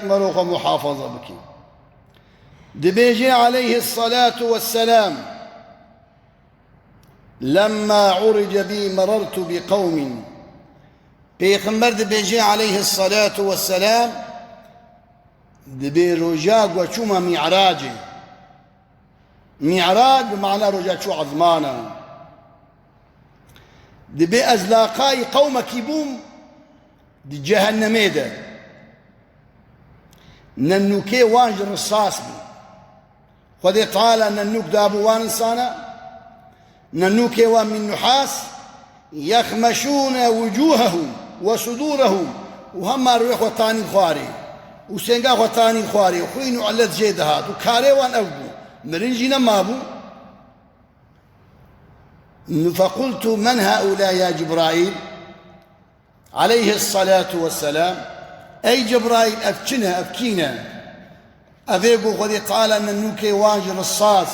مروخ محافظة بك دبيجي عليه الصلاة والسلام لما عرج بي مررت بقوم بيغمبر دبيجي عليه الصلاة والسلام دبي رجاق وشوما معراج بمعنى رجاق شو عظمانا دبي أزلاقاي قوم كيبوم دي جهنمي ده ننوكي وانج رصاص بي خذي تعالى ننوك دابو وان انسانا ننوكي وان من نحاس يخمشون وجوههم وصدورهم وهم روح وطاني خواري وسنقا وطاني خواري وخوينو على جيدهات وكاري وان أبو مرنجينا مابو فقلت من هؤلاء يا جبرائيل عليه الصلاة والسلام أي جبرائيل أبكينا أذيقوا خذي تعالى ننوكي واجر الصاص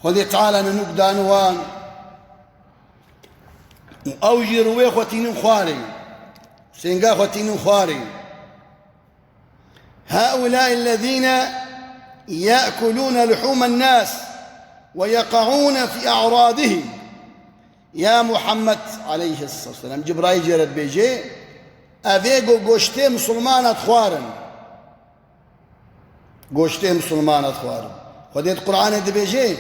خذي تعالى ننوك دانوان أوجي روي خوتين خواري سنقا خوتين خواري هؤلاء الذين يأكلون لحوم الناس ويقعون في أعراضهم يا محمد عليه الصلاة والسلام جبرائيل جرد بيجي أذيقوا قوشتي مسلمانات خوارن قوشتي مسلمانات خوارن خذيت قرآن دبيجي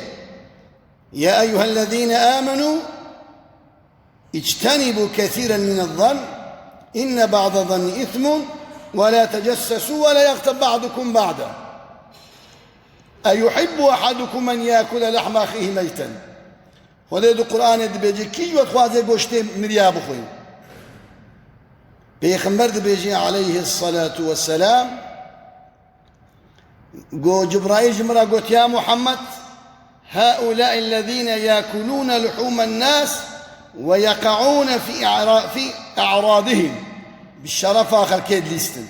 يا أيها الذين آمنوا اجتنبوا كثيرا من الظن إن بعض الظن إثم ولا تجسسوا ولا يغتب بعضكم بعضا أيحب أحدكم أن يأكل لحم أخيه ميتا خذيت القرآن دبيجي كي وتخوازي قوشتي مرياب خوي بيخمر دبيجي عليه الصلاة والسلام قو جبرائيل جمرة قلت يا محمد هؤلاء الذين يأكلون لحوم الناس ويقعون في أعراضهم بالشرف آخر كيد ليستن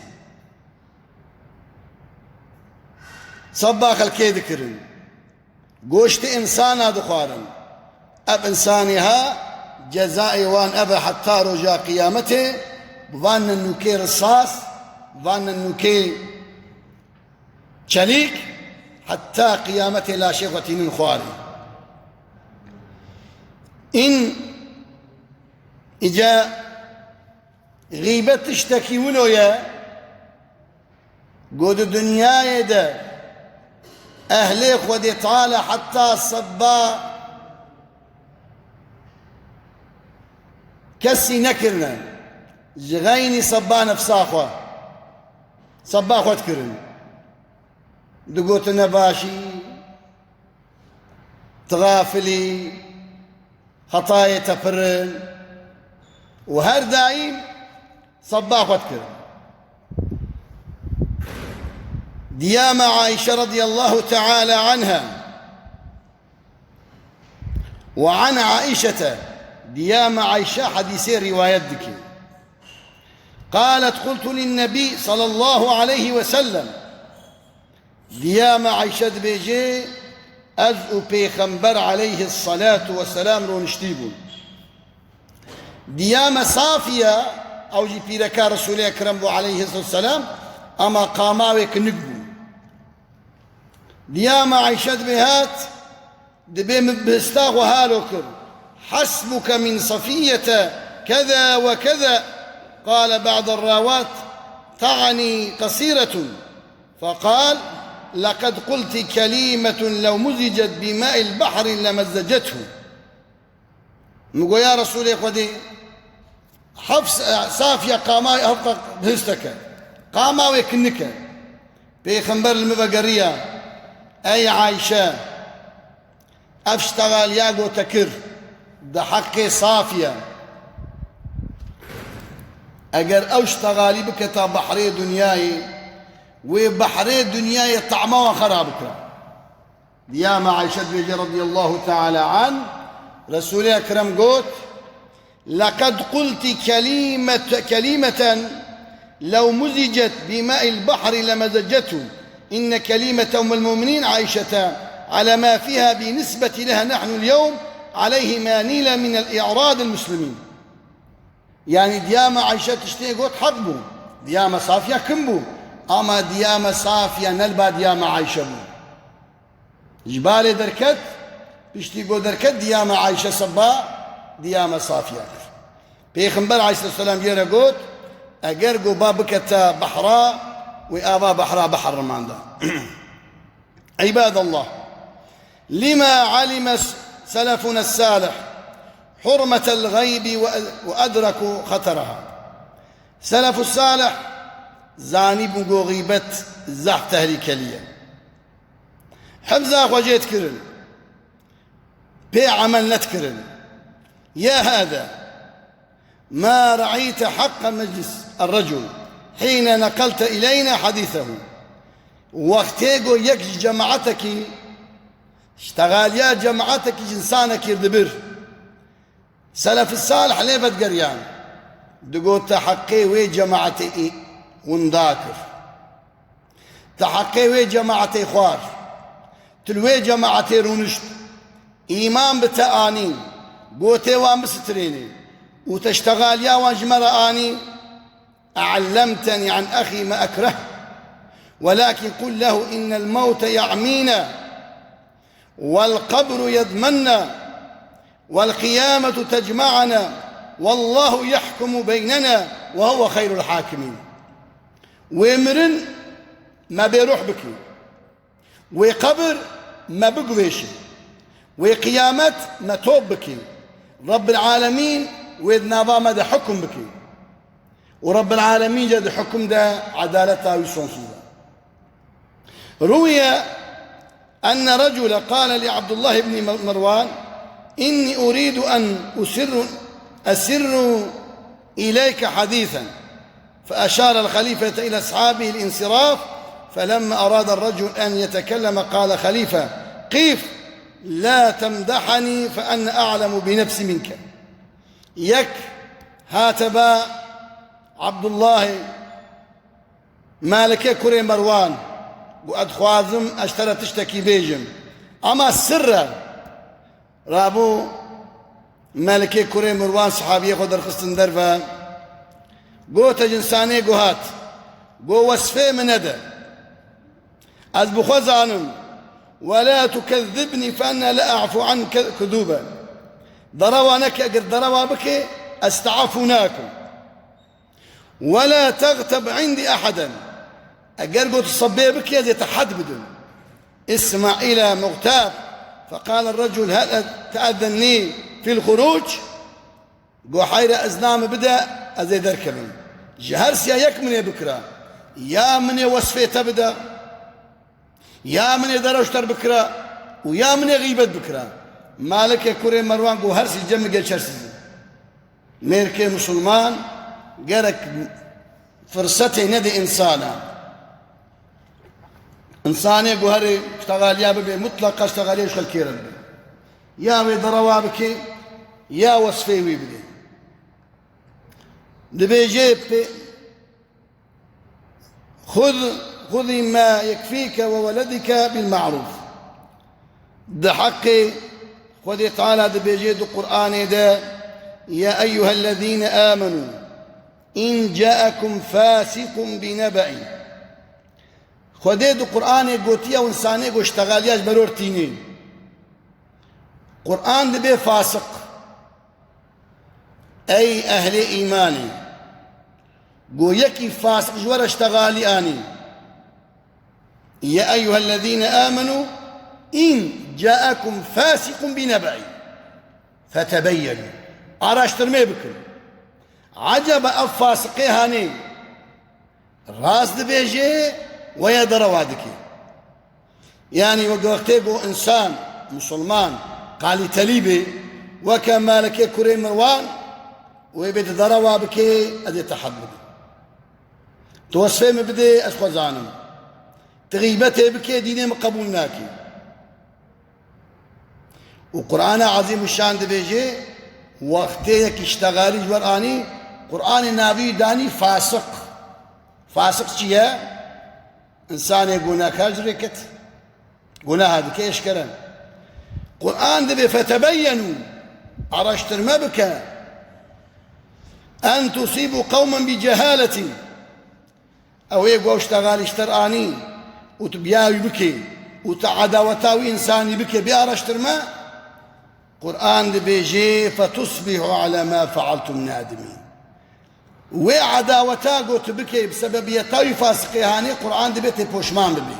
صب آخر كيد كرن قوشت إنسان هذا خوارن أب إنسانها جزائي وان أبا حتى رجا قيامته بظن النوكي رصاص بظن النوكي شليك حتى قيامته لا شيخة من خواري إن إجا غيبة تشتكي ولويا قود الدنيا يدا أهلي خودي تعالى حتى الصبا كسي نكرنا جغيني صبا نفساخوا صبا خود كرن دقوت نباشي تغافلي خطايا تفرن وهر دايم صبا خود كرن ديام عائشة رضي الله تعالى عنها وعن عائشة ديام عائشة حديثي رواية ذكي قالت قلت للنبي صلى الله عليه وسلم ديام عائشة بيجي أزء بيخنبر عليه الصلاة والسلام رونشتيبون ديام صافية أو جي بيركا رسول أكرم عليه الصلاة والسلام أما قاماوك نقبو ديام عائشة بهات دبي مبستاغ وهالوكر حسبك من صفية كذا وكذا قال بعض الراوات تعني قصيرة فقال لقد قلت كلمة لو مزجت بماء البحر لمزجته نقول يا رسول الله حفص صافية قاماوي أفضل بهستك قاماوي كنك بيخنبر المبقرية أي عايشة أفشتغل ياقو تكر ده حقي صافية أجر أوشتغالي بكتا بحري دنياي وبحري دنياي طعمه خرابك ديام عائشة بيجي رضي الله تعالى عن رسول أكرم قوت لقد قلت كلمة لو مزجت بماء البحر لمزجته إن كلمة أم المؤمنين عائشة على ما فيها بنسبة لها نحن اليوم عليه ما نيل من الإعراض المسلمين يعني ديام عائشة تشتي قلت حقبه ديامة صافية كمبو أما ديامة صافية نلبا ديامة عايشة بو جبالي دركت بشتي قو دركت ديامة عايشة صبا ديامة صافية بيخنبر عليه الصلاة والسلام جيرا قوت أقرقوا بابكة بحراء وآبا بحراء بحر رماندا عباد الله لما علم سلفنا الصالح حرمة الغيب وأدركوا خطرها سلف الصالح زانب غيبة زحف تهليكلية حفظا خوجيت كرن بي عمل نتكرن يا هذا ما رعيت حق مجلس الرجل حين نقلت إلينا حديثه وقتيقو يك جماعتك اشتغال يا جماعتك جنسانك يردبر سلف الصالح ليه بتقريان دقو تحقي وي جماعتي ونداكر تحقي وي جماعتي خوار تلوي جماعتي رونشت إيمان بتآنين قوتي وامستريني وتشتغل يا وانجمر آني أعلمتني عن أخي ما أكره ولكن قل له إن الموت يعمينا والقبر يضمننا والقيامة تجمعنا والله يحكم بيننا وهو خير الحاكمين ومرن ما بيروح بك وقبر ما بقويش وقيامت ما توب بك رب العالمين وإذ نابا مدى حكم بك ورب العالمين جد حكم ده عدالتها ويصنصوها روي أن رجل قال لعبد الله بن مروان إني أريد أن أسر إليك حديثا فأشار الخليفة إلى أصحابه الانصراف فلما أراد الرجل أن يتكلم قال خليفة قف لا تمدحني فأنا أعلم بنفسي منك يك هاتبا عبد الله مالك كري مروان وأدخوازم أشترى تشتكي بيجم أما السر رابو مالك كري مروان صحابي خود الخصن درفا قوت جنساني قوهات قو وصفي من هذا أز بخوزانم ولا تكذبني فأنا لا أعفو عنك كذوبا ضروانك أقر ضروا بك أستعفناكم ولا تغتب عندي أحدا أقر قلت الصبي بك يتحد بدون اسمع إلى مغتاب فقال الرجل هل تأذنني في الخروج قو حير أزنام بدأ أزيد أركبني جهرسيا يكمني بكرة يا مني وصفي تبدأ يا مني درشتر بكرة ويا مني غيبة بكرة مالك كوري مروان قو هرسي جمع قل شرسي ميركي مسلمان قرك فرصتي ندي إنساني قو هري اشتغال يا ببي مطلقة اشتغال يشغل كيرا يا ويدروا بكي يا وصفي ويبدي دبي جيب خذي ما يكفيك وولدك بالمعروف ده حقي خذي تعالى دبي جيد القرآن ده يا أيها الذين آمنوا إن جاءكم فاسق بنبأ خذي القرآن قوتيا وإنساني قو اشتغالياش برور تينين قرآن دبي فاسق أي أهل إيماني قو يكي فاسق جوار اشتغالي آني يا أيها الذين آمنوا إن جاءكم فاسق بنبأ فتبينوا أراشتر ما بكم عجب أفاسقي هاني راس دبيجي ويدر وادك يعني وقتيقو إنسان مسلمان قال تليبي وكما لك كري مروان ويبدأ دروا بكي أدي تحمل توصفي مبدي أشخو زانم تغيبتي بكي ديني مقبولناكي وقرآن عظيم الشان دبيجي وقتيك اشتغالي جوراني قرآن نابي داني فاسق فاسق چيه إنسان يقولنا كاجركت قلنا هذا كيش كلام قرآن دبي فتبينوا عرشتر ما بك أن تصيبوا قوما بجهالة ئەوەیە گۆ شتەغالی شتەرئانی وت بیاوی بکێ وتە عەداوەتاوی ئینسانی بکێ بیاڕەشترمە قورئان دەبێژێ فەتوسبحوا على ما فعلتم نادمین وێ عەداوەتا گۆت بکەی بسەبەبیەتاوی فاسقێهانەی قورئان دەبێتێ پۆشمان ببێ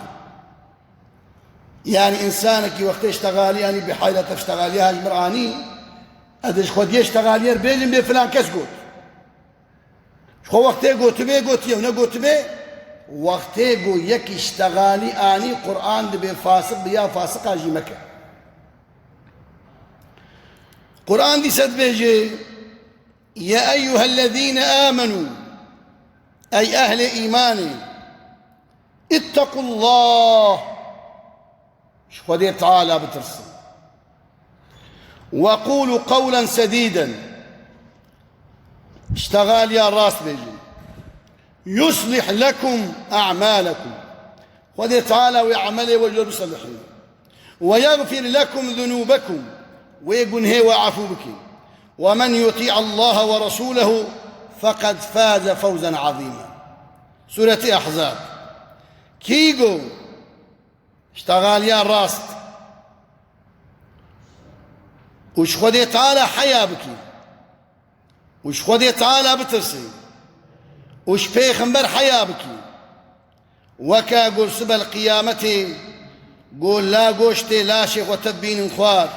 يعني إنسانك وقت اشتغال يعني بحالة اشتغاليها المراني أدش خد يشتغالير بيجن بفلان كس قوت خو وقته قوت بي قوت يونا قوت بي وقته قو يك اشتغالي آني قرآن دبي فاسق بيا فاسق آجي مكة قرآن دي سد بيجي يا أيها الذين آمنوا أي أهل إيماني اتقوا الله خدي تعالى بترسل وقولوا قولا سديدا اشتغال يا راس بيجي يصلح لكم أعمالكم خدي تعالى ويعملي وجل صلحين ويغفر لكم ذنوبكم ويقول هي وعفو بك ومن يطيع الله ورسوله فقد فاز فوزا عظيما سورة أحزاب كيغو اشتغال يا راست وش خدي تعالى حيا بكي وش خدي تعالى بترسي وش بيخنبر حيا بكي وكا قول سبا القيامة قول لا قوشتي لا شيخ وتبين خوار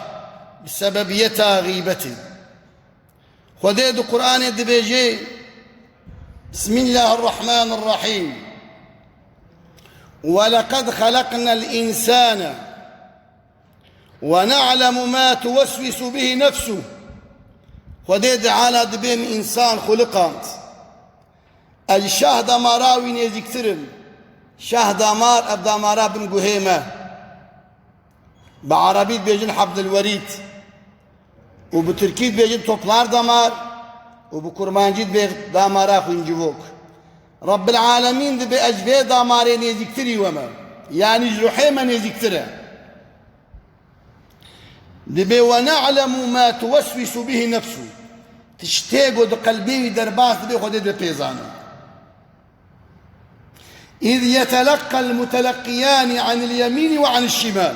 بسبب يتا غيبتي خدي دو قرآن الدبيجي بسم الله الرحمن الرحيم ولقد خلقنا الإنسان ونعلم ما توسوس به نفسه خديد على دبين إنسان خلقات الشهد مراوي نيزكترم شهد مار أبدا مارا بن قهيمة بعربي بيجن حبد الوريد وبتركي بيجن توبلار دمار وبكرمانجيد بيجن دامارا خنجبوك رب العالمين دبي أجبي دامارين يزكتري وما يعني جرحيما يزكتره دبي ونعلم ما توسوس به نفسه تشتاقوا دو قلبي درباس دبي خدي دبي بيزانه إذ يتلقى المتلقيان عن اليمين وعن الشمال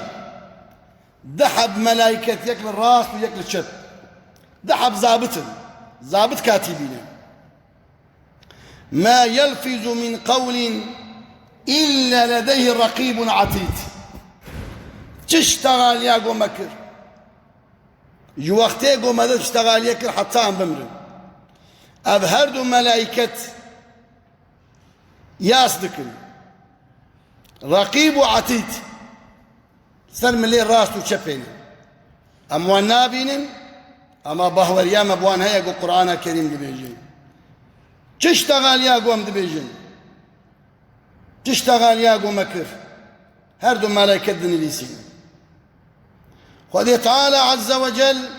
دحب ملائكة يكل الراس ويكل الشد دحب ضابط كاتبين ما يلفظ من قول إلا لديه رقيب عتيد تشتغل يا قو مكر جوقتي قو مدى تشتغل يكر حتى عن بمر أبهردوا ملائكة ياسدكن رقيب وعتيد سلم لي الراس وشبين أموان نابين أما بهور يا مبوان هيا قو قرآن الكريم دبيجي تشتغل يا قوم دبيجن تشتغل يا قوم مكر هردو ملائكة دنيليسين خذ تعالى عز وجل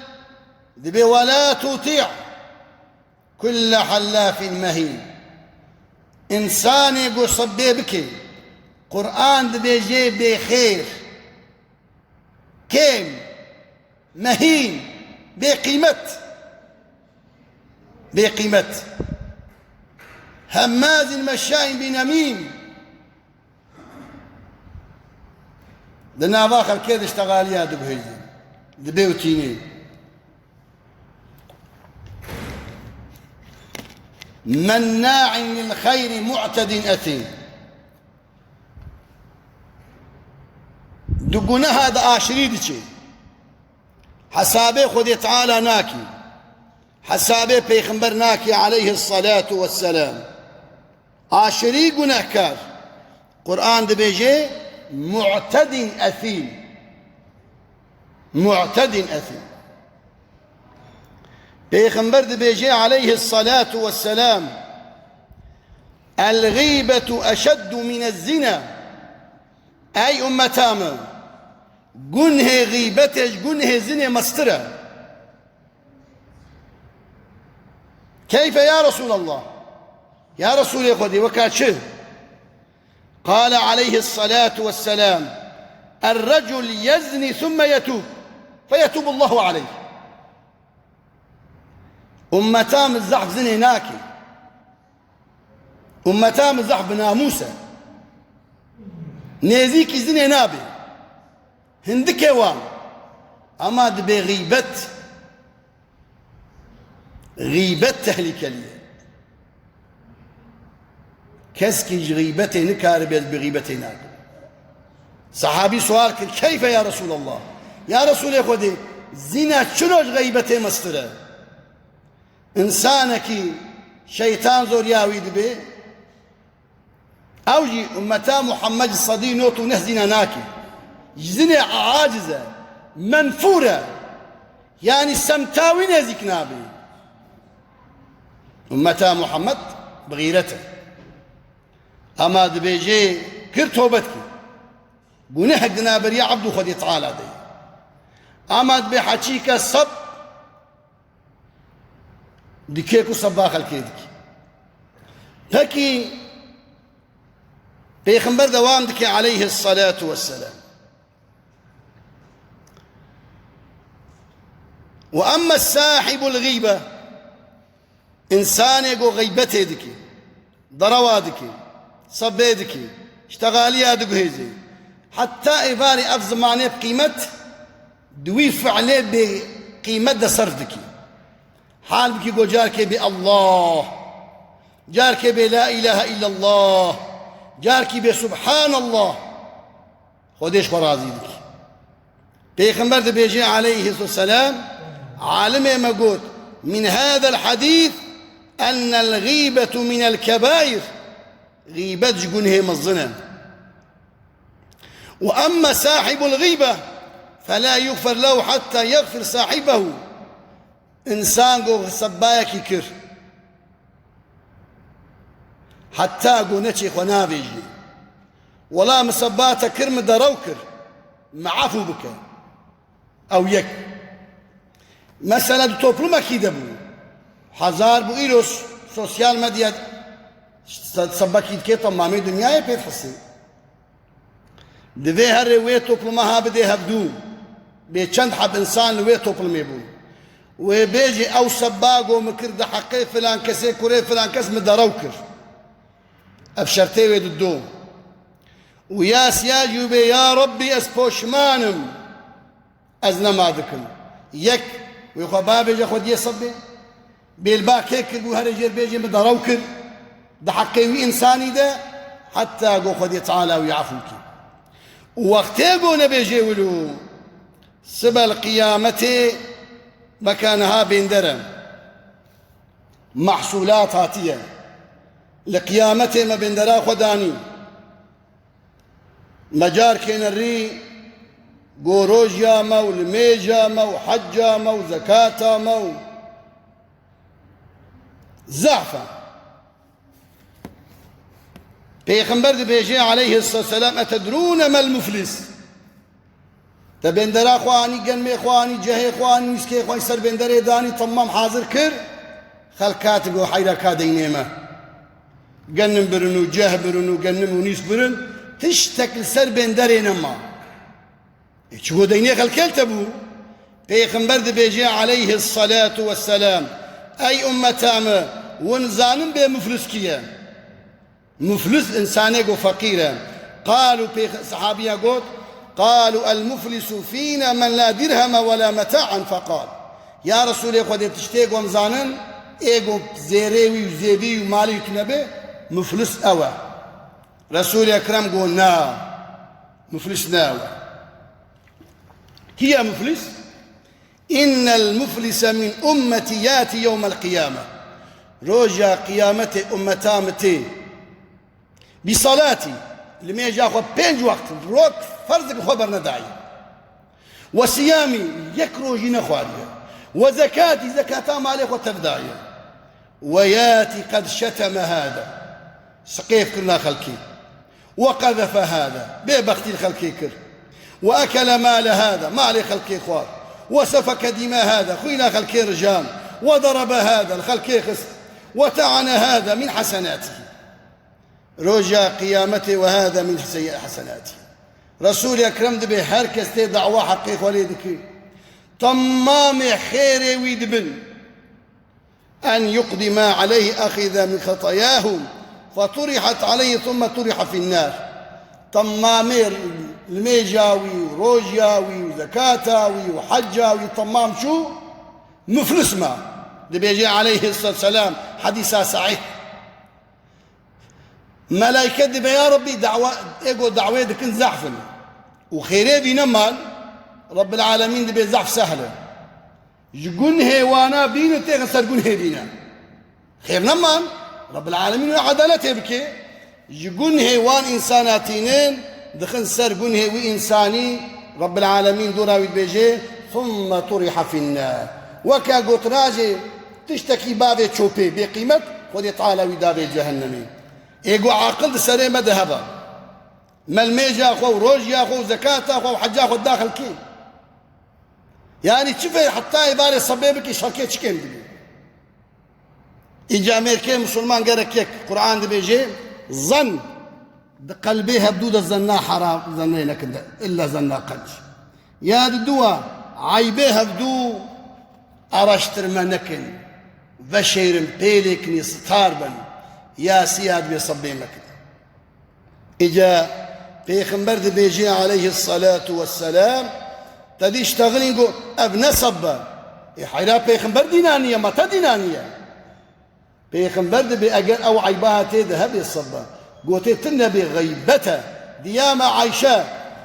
دبي ولا تطيع كل حلاف مهين إنسان يقول صبي بكي قرآن دبيجي بخير كيم مهين بقيمة هماز مشاء بنميم دنا باخر كيد اشتغال يا دبهيزي دبيوتيني مناع للخير معتد أثيم دقنا هذا آشريدشي حسابي خذي تعالى ناكي حسابي بيخنبر ناكي عليه الصلاة والسلام آشري قناكار قرآن دبيجي معتد أثيم بيخنبر دبيجي عليه الصلاة والسلام الغيبة أشد من الزنا أي أمتام قنه غيبتش قنه زنا مسترة كيف يا رسول الله يا رسول يخدي وكاتشه قال عليه الصلاة والسلام الرجل يزني ثم يتوب فيتوب الله عليه أمتام الزحف زني ناكي أمتا مزح بناموسة نيزيك إذن نابي هندك وان أما دبي غيبت تهلكة لي كسكي غيبتي نكارب بغيبتي ناك صحابي سؤال كيف يا رسول الله يا رسول يا خودي زنا شنوش غيبتي مستره إنسانك شيطان زور ياوي دبي أوجي أمتا محمد الصدي نوتو نهزنا ناكي زنا عاجزة منفورة يعني سمتاوي نزيك نابي أمتا محمد بغيرته أما دبيجي كر توبتك بنهق نابر يا عبدو خدي تعالى دي أما دبي حكيك الصب دكيكو صباخ الكيدك هكي بيخنبر دوام دكي عليه الصلاة والسلام وأما الساحب الغيبة إنسان يقو غيبته دكي ضروا دكي صبي دكي اشتغاليا دكو هيزي حتى إفاري أف زمانه بقيمة دوي فعليه بقيمة دا صرف دكي حال بكي قو جاركي بالله جاركي بلا إله إلا الله جاركي بسبحان الله خودش فرازي دكي بيخنبر دا بيجي عليه الصلاة والسلام عالمه ما قلت من هذا الحديث أن الغيبة من الكبائر غيبة جقونه مظنة وأما صاحب الغيبة فلا يغفر له حتى يغفر صاحبه إنسان قو سبايك كر حتى قو نتشي خنافيجي ولا مسبات كرم دروكر معفو بك أو يك مثلا توبلوم أكيد أبو حزار بو إيروس سوسيال ميديا سباكيد كي تمامي دنيا بيت حسي دبي هر وي توبلومها بدي هبدو بيچند حب إنسان لوي توبلومي بو وبيجي أو سباقو مكر ده حقي فلان كسي كوري فلان كس مدروكر أبشرتي ويددو ويا سياجي بي يا ربي أسبوشمانم أزنما ذكر يك ويخو بابي خود يصبي بالباك هيك وهر جير بيجي مدروكر ده حقي وي إنساني ده حتى قو خود يتعالى ويعفوك وقتي قو نبيجي ولو سبل قيامتي مكانها بندرة محصولات هاتية لقيامته ما بندرة خداني مجار كين الري قوروج يامو الميج يامو حج يامو زكاة يامو زعفة بيخنبر بيجي عليه الصلاة والسلام أتدرون ما المفلس تبندر اخواني قنمي اخواني جهي اخواني مسكي اخواني سر بندر داني تمام حاضر كر خلقات بو حيرا كادينيما قنم برنو جه برنو قنم ونيس برن تشتكل سر بندر نما شو ديني خلقلت ابو بيغمبر بيجي عليه الصلاة والسلام اي امتام ونزانم بمفلس كيا مفلس انساني فقيرا قالوا صحابيا قلت قالوا المفلس فينا من لا درهم ولا متاعا فقال يا رسول الله خذ تشتيق ومزانن ايغو زيريوي وزيبي ومالي كنبه مفلس أوى رسول أكرم قول نا مفلس ناوى هي مفلس إن المفلس من أمتي ياتي يوم القيامة رجع قيامتي أمتامتي بصلاتي لما يجي أخذ بينج وقت روك فرزك خبر نداعي وصيامي يكرو جينا خوالي وزكاتي زكاة مالي وتفداعي وياتي قد شتم هذا سقيف كرنا خلكي وقذف هذا ببختي الخلكي كر وأكل مال هذا مالي خلكي خوار وسفك دماء هذا خوينا خلكي رجال وضرب هذا الخلكي خست وتعن هذا من حسناته رجع قيامته وهذا من سيئ حسناته رسول أكرم دبي هركز تي دعوة حقيق وليدك تمام خير ويدبن أن يقضي ما عليه أخذ من خطاياهم فطرحت عليه ثم طرح في النار. طمامير الميجاوي وروجياوي وزكاتاوي وحجاوي طمام شو مفلس ما بيجي عليه الصلاة والسلام حديثا صحيح. ملائكة دي يا ربي دعوة ايقو دعوة دي كنت زحفا وخيري بينا مال رب العالمين دي بيزحف سهلة جقون هيوانا بينا تيغسر قون هيدينا خيرنا مال رب العالمين عدالته بكي جقون هيوان إنساناتينين دخن سر قون هيوي إنساني رب العالمين دوراوي بيجي ثم طرح في النار وكا قلت راجي تشتكي بابي تشوبي بقيمة خذي تعالى ودابي جهنمي ايقو عاقل سري ما ذهبا ما الميجا اخو روجيا اخو زكاة اخو حجا اخو داخل كي يعني تشوفي حتى يبالي صبيبك يشاركي تشكين دبي إجا أمريكي مسلمان قرأ كيك قرآن دي بيجي ظن قلبي هبدود الظنا حرام ظنينا كده إلا ظنا قدش يا دوا عيبي هبدو أرشتر منكن فشير بيلكني ستاربا يا سياد بيصبي مكن إجا بيخنبر دي بيجي عليه الصلاة والسلام تدي اشتغلين قو ابن صبا يحيرا بيخنبر دينانية متى دينانية بيخنبر دي بأجر أو عيبها تذهب الصبا قوتت النبي غيبته ديام عائشة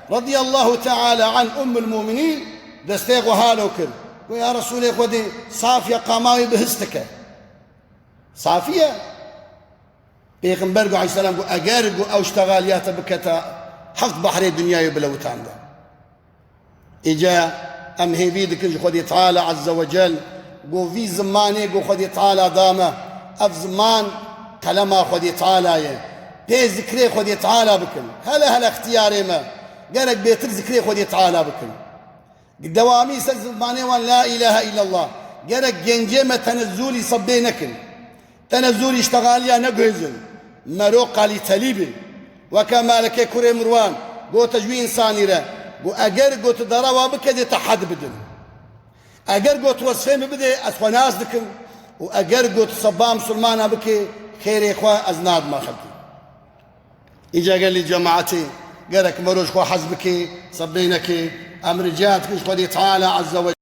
رضي الله تعالى عن أم المؤمنين دستيغ هالو كل ويا رسول الله صافية قاماوي بهستك صافية بيغمبر عليه السلام قو أجارق أو اشتغاليات بكتا حق بحر الدنيا يبلوتان ده إجا أم هي بيدك خدي تعالى عز وجل قو في زماني قو خدي تعالى دامه أف زمان كلمة خدي تعالى بي ذكري خدي تعالى بكل هلا اختياري ما قالك بيتر ذكري خدي تعالى بكل دوامي زماني وان لا إله إلا الله قالك جنجيمة تنزولي صبينكن تنزولي اشتغاليا نقهزن مرو قالي تليبي وكما لك كوري مروان قو تجوي إنساني را قو أجر قو تدرى وابكدي تحد بدن أجر قو توصفين بدي أسواناس دكم وأجر قو تصبام سلمانا بكي خير إخوة أزناد ما خلقي إجا قال لي جماعتي قالك مروش خو حزبكي صبينكي أمر جاتك خدي تعالى عز وجل